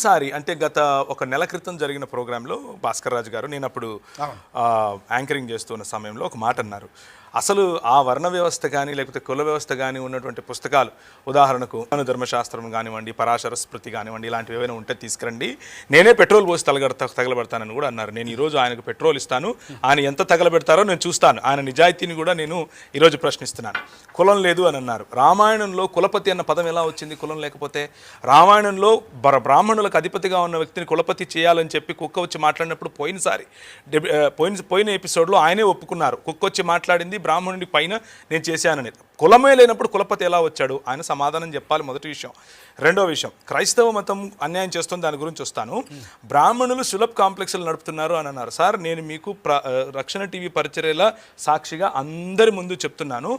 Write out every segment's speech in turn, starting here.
సారి అంటే గత ఒక నెల క్రితం జరిగిన ప్రోగ్రాంలో భాస్కర్ రాజు గారు నేను అప్పుడు యాంకరింగ్ చేస్తున్న సమయంలో ఒక మాట అన్నారు. అసలు ఆ వర్ణ వ్యవస్థ కానీ లేకపోతే కుల వ్యవస్థ కానీ ఉన్నటువంటి పుస్తకాలు, ఉదాహరణకు ధర్మశాస్త్రం కానివ్వండి, పరాశర స్మృతి కానివ్వండి, ఇలాంటివి ఏమైనా ఉంటే తీసుకురండి, నేనే పెట్రోల్ పోసి తగలబెడతానని కూడా అన్నారు. నేను ఈరోజు ఆయనకు పెట్రోల్ ఇస్తాను, ఆయన ఎంత తగలబెడతారో నేను చూస్తాను, ఆయన నిజాయితీని కూడా నేను ఈరోజు ప్రశ్నిస్తున్నాను. కులం లేదు అని అన్నారు. రామాయణంలో కులపతి అన్న పదం ఎలా వచ్చింది? కులం లేకపోతే. రామాయణంలో బ్రాహ్మణులకు అధిపతిగా ఉన్న వ్యక్తిని కులపతి చేయాలని చెప్పి కుక్క వచ్చి మాట్లాడినప్పుడు పోయిన ఎపిసోడ్లో ఆయనే ఒప్పుకున్నారు. కుక్క వచ్చి మాట్లాడింది బ్రాహ్మణుడి పైన నేను చేశానని. కులమే లేనప్పుడు కులపతి ఎలా వచ్చాడు? ఆయన సమాధానం చెప్పాలి. మొదటి విషయం. రెండో విషయం, క్రైస్తవ మతం అన్యాయం చేస్తుంది, దాని గురించి వస్తాను. బ్రాహ్మణులు సులభ్ కాంప్లెక్స్లు నడుపుతున్నారు అని అన్నారు. సార్, నేను మీకు రక్షణ టీవీ పరిచర్యల సాక్షిగా అందరి ముందు చెప్తున్నాను,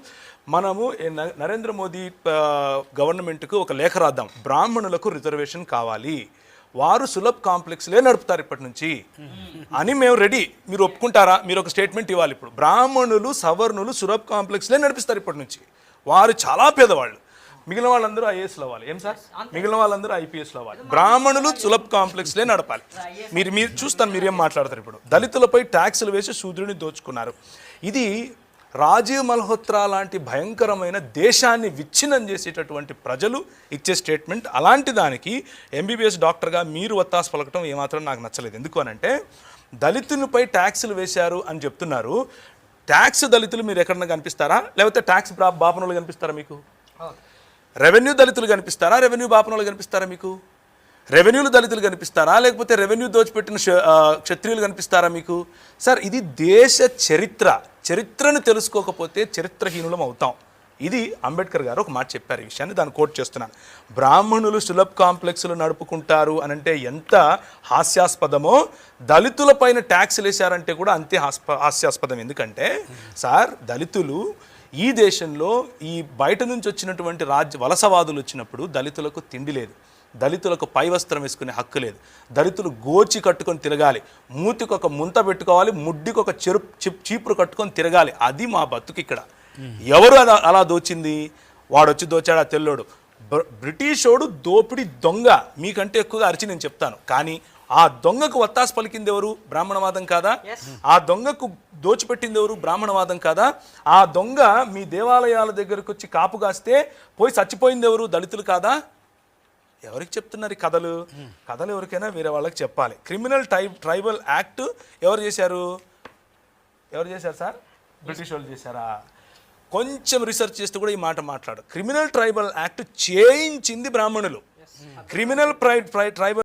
మనము నరేంద్ర మోదీ గవర్నమెంట్కు ఒక లేఖ రాద్దాం, బ్రాహ్మణులకు రిజర్వేషన్ కావాలి, వారు సులభ్ కాంప్లెక్స్లే నడుపుతారు ఇప్పటి నుంచి అని మేము రెడీ. మీరు ఒప్పుకుంటారా? మీరు ఒక స్టేట్మెంట్ ఇవ్వాలి. ఇప్పుడు బ్రాహ్మణులు సవర్ణులు సులభ్ కాంప్లెక్స్లే నడిపిస్తారు ఇప్పటి నుంచి. వారు చాలా పేదవాళ్ళు. మిగిలిన వాళ్ళందరూ ఐఏఎస్లు అవ్వాలి. ఏం సార్? మిగిలిన వాళ్ళందరూ ఐపీఎస్లు అవ్వాలి. బ్రాహ్మణులు సులభ్ కాంప్లెక్స్లే నడపాలి. మీరు చూస్తాను మీరేం మాట్లాడతారు. ఇప్పుడు దళితులపై ట్యాక్సులు వేసి శూద్రుని దోచుకున్నారు. ఇది రాజీవ్ మల్హోత్రా లాంటి భయంకరమైన దేశాన్ని విచ్ఛిన్నం చేసేటటువంటి ప్రజలు ఇచ్చే స్టేట్మెంట్. అలాంటి దానికి ఎంబీబీఎస్ డాక్టర్గా మీరు వత్తాసు పలకటం ఏమాత్రం నాకు నచ్చలేదు. ఎందుకు అనంటే, దళితులపై ట్యాక్సులు వేశారు అని చెప్తున్నారు. ట్యాక్స్ దళితులు మీరు ఎక్కడన్నా కనిపిస్తారా? లేకపోతే ట్యాక్స్ బాపనోళ్ళు కనిపిస్తారా మీకు? రెవెన్యూ దళితులు కనిపిస్తారా? రెవెన్యూ బాపనోళ్ళు కనిపిస్తారా మీకు? రెవెన్యూలు దళితులు కనిపిస్తారా? లేకపోతే రెవెన్యూ దోచిపెట్టిన క్షత్రియులు కనిపిస్తారా మీకు? సార్, ఇది దేశ చరిత్రను తెలుసుకోకపోతే చరిత్రహీనులం అవుతాం. ఇది అంబేద్కర్ గారు ఒక మాట చెప్పారు. ఈ విషయాన్ని దాన్ని కోట్ చేస్తున్నాను. బ్రాహ్మణులు సులభ్ కాంప్లెక్స్లు నడుపుకుంటారు అనంటే ఎంత హాస్యాస్పదమో, దళితుల పైన ట్యాక్స్లు వేశారంటే కూడా అంతే హాస్యాస్పదం. ఎందుకంటే సార్, దళితులు ఈ దేశంలో ఈ బయట నుంచి వచ్చినటువంటి వలసవాదులు వచ్చినప్పుడు దళితులకు తిండి లేదు, దళితులకు పై వస్త్రం వేసుకునే హక్కు లేదు, దళితులు గోచి కట్టుకొని తిరగాలి, మూతికి ఒక ముంత పెట్టుకోవాలి, ముడ్డికి ఒక చీపురు కట్టుకొని తిరగాలి. అది మా బతుకు ఇక్కడ. ఎవరు అలా దోచింది? వాడొచ్చి దోచాడు, ఆ తెల్లోడు. బ్రిటిషోడు దోపిడి దొంగ మీకంటే ఎక్కువగా అరిచి నేను చెప్తాను. కానీ ఆ దొంగకు వత్తాసు పలికింది ఎవరు? బ్రాహ్మణవాదం కాదా? ఆ దొంగకు దోచిపెట్టింది ఎవరు? బ్రాహ్మణవాదం కాదా? ఆ దొంగ మీ దేవాలయాల దగ్గరకు వచ్చి కాపు కాస్తే పోయి చచ్చిపోయింది ఎవరు? దళితులు కాదా? ఎవరికి చెప్తున్నారు ఈ కథలు? కథలు ఎవరికైనా వేరే వాళ్ళకి చెప్పాలి. క్రిమినల్ ట్రైబల్ యాక్ట్ ఎవరు చేశారు సార్? బ్రిటిష్ వాళ్ళు చేశారా? కొంచెం రీసెర్చ్ చేస్తే కూడా ఈ మాట మాట్లాడు. క్రిమినల్ ట్రైబల్ యాక్ట్ చేయించింది బ్రాహ్మణులు. Criminal tribal